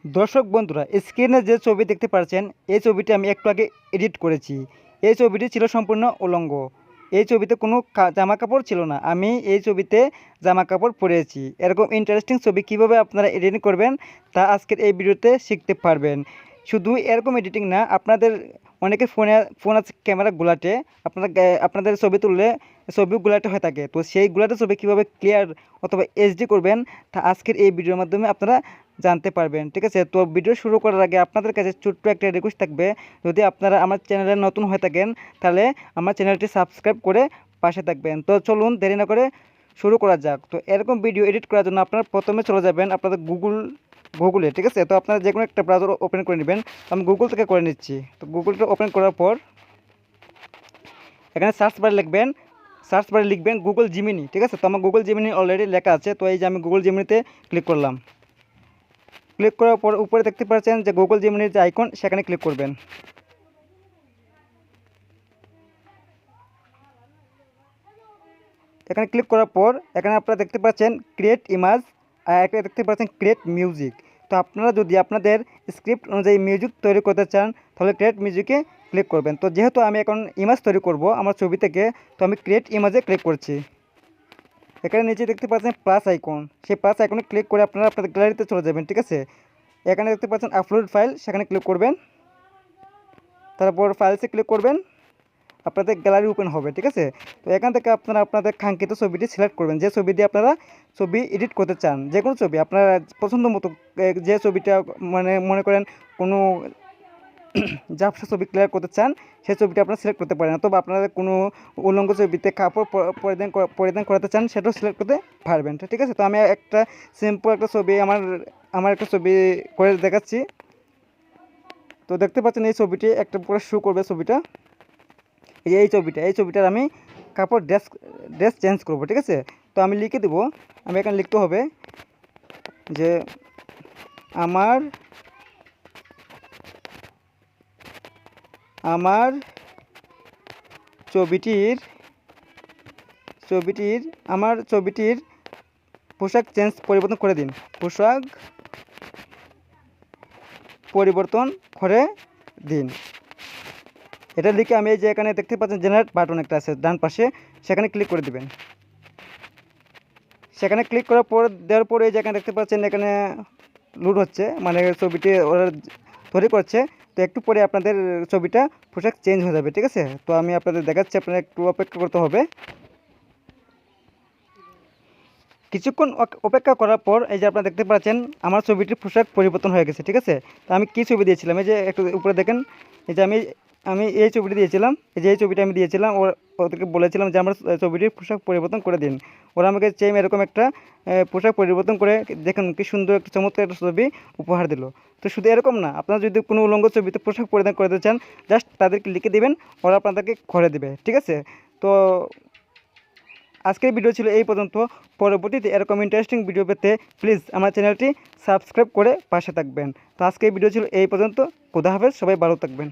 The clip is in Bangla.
দর্শক বন্ধুরা, স্ক্রিনে যে ছবি দেখতে পাচ্ছেন এই ছবিটি আমি একটু আগে এডিট করেছি। এই ছবিটি ছিল সম্পূর্ণ উলঙ্গ। এই ছবিতে কোনো জামা কাপড় ছিল না। আমি এই ছবিতে জামা কাপড় পরেছি। এরকম ইন্টারেস্টিং ছবি কিভাবে আপনারা এডিটিং করবেন তা আজকের এই ভিডিওতে শিখতে পারবেন। শুধু এরকম এডিটিং না, আপনাদের অনেকের ফোন আছে ক্যামেরা গুলাটে, আপনাদের ছবি তুললে ছবি গুলাটে হয়ে থাকে। তো সেই গুলাটে ছবি কীভাবে ক্লিয়ার অথবা এইচডি করবেন তা আজকের এই ভিডিওর মাধ্যমে আপনারা জানতে পারবেন। ঠিক আছে, তো ভিডিও শুরু করার আগে আপনাদের কাছে ছোট্ট একটা রিকোয়েস্ট থাকবে, যদি আপনারা আমার চ্যানেলে নতুন হয়ে থাকেন তাহলে আমার চ্যানেলটি সাবস্ক্রাইব করে পাশে থাকবেন। তো চলুন দেরি না করে শুরু করা যাক। তো এরকম ভিডিও এডিট করার জন্য আপনারা প্রথমে চলে যাবেন আপনাদের গুগলে। ঠিক আছে, তো আপনারা যে কোনো একটা ব্রাউজার ওপেন করে নেবেন। আমি গুগল থেকে করে নিচ্ছি। তো গুগলটা ওপেন করার পর এখানে সার্চ বারে লিখবেন গুগল জিমিনি। ঠিক আছে, তো আমার গুগল জিমিনি অলরেডি লেখা আছে। তো এই যে আমি গুগল জিমিনিতে ক্লিক করলাম। ক্লিক করার পর উপরে দেখতে পাচ্ছেন যে গুগল জিমিনির যে আইকন, সেখানে ক্লিক করবেন। এখানে ক্লিক করার পর এখানে আপনারা দেখতে পাচ্ছেন ক্রিয়েট ইমেজ, আর একটা দেখতে পাচ্ছেন ক্রিয়েট মিউজিক। তো আপনারা যদি আপনাদের স্ক্রিপ্ট অনুযায়ী মিউজিক তৈরি করতে চান তাহলে ক্রিয়েট মিউজিকে ক্লিক করবেন। তো যেহেতু আমি এখন ইমেজ তৈরি করব আমার ছবি থেকে, তো আমি ক্রিয়েট ইমেজে ক্লিক করছি। এখানে নিচে দেখতে পাচ্ছেন প্লাস আইকন, সেই প্লাস আইকনে ক্লিক করে আপনারা আপনাদের গ্যালারিতে চলে যাবেন। ঠিক আছে, এখানে দেখতে পাচ্ছেন আপলোড ফাইল, সেখানে ক্লিক করবেন। তারপর ফাইলসে ক্লিক করবেন, আপনাদের গ্যালারি ওপেন হবে। ঠিক আছে, তো এখান থেকে আপনারা আপনাদের কাঙ্ক্ষিত ছবিটি সিলেক্ট করবেন, যে ছবি দিয়ে আপনারা ছবি এডিট করতে চান। যে কোনো ছবি আপনারা পছন্দ মতো, যে ছবিটা মানে মনে করেন কোনো ঝাপসা ছবি ক্লিয়ার করতে চান সেই ছবিটা আপনারা সিলেক্ট করতে পারেন, অথবা আপনারা কোনো উলঙ্গ ছবিতে কাপড় পরিধান করাতে চান সেটাও সিলেক্ট করতে পারবেন। ঠিক আছে, তো আমি একটা সিম্পল একটা ছবি আমার একটা ছবি করে দেখাচ্ছি। তো দেখতে পাচ্ছেন এই ছবিটি একটা পুরো শো করবে ছবিটা। এই ছবিটার আমি কাপড় ড্রেস চেঞ্জ করব। ঠিক আছে, তো আমি লিখে দেবো, আমি এখানে লিখতে হবে যে আমার ছবিটির পোশাক পরিবর্তন করে দিন। এটা লিখে আমি এই যে এখানে দেখতে পাচ্ছেন জেনারেট বাটন একটা আছে ডান পাশে, সেখানে ক্লিক করে দিবেন। সেখানে ক্লিক করার পর দেওয়ার পরে এই যে এখানে দেখতে পাচ্ছেন এখানে লোড হচ্ছে, মানে ছবিটি ওরা তৈরি করছে। তো একটু পরে আপনাদের ছবিটা পোশাক চেঞ্জ হয়ে যাবে। ঠিক আছে, তো আমি আপনাদের দেখাচ্ছি, আপনারা একটু অপেক্ষা করতে হবে। কিছুক্ষণ অপেক্ষা করার পর এই যে আপনারা দেখতে পাচ্ছেন আমার ছবিটির পোশাক পরিবর্তন হয়ে গেছে। ঠিক আছে, তো আমি কী ছবি দিয়েছিলাম, এই যে একটু উপরে দেখেন, এই যে আমি এই ছবিটি দিয়েছিলাম, এই ছবিটা আমি দিয়েছিলাম, ওদেরকে বলেছিলাম যে আমার ছবিটির পোশাক পরিবর্তন করে দিন। ওরা আমাকে সেম এরকম একটা পোশাক পরিবর্তন করে দেখুন কি সুন্দর একটা চমৎকার একটা ছবি উপহার দিল। তো শুধু এরকম না, আপনারা যদি কোনো উলঙ্গ ছবিতে পোশাক পরিধান করতে চান জাস্ট তাদেরকে লিখে দেবেন, ওরা আপনাদেরকে করে দেবে। ঠিক আছে, তো আজকের ভিডিও ছিল এই পর্যন্ত। পরবর্তীতে এরকম ইন্টারেস্টিং ভিডিও পেতে প্লিজ আমার চ্যানেলটি সাবস্ক্রাইব করে পাশে থাকবেন। তো আজকের ভিডিও ছিল এই পর্যন্ত। খোদা হাফেজ, সবাই ভালো থাকবেন।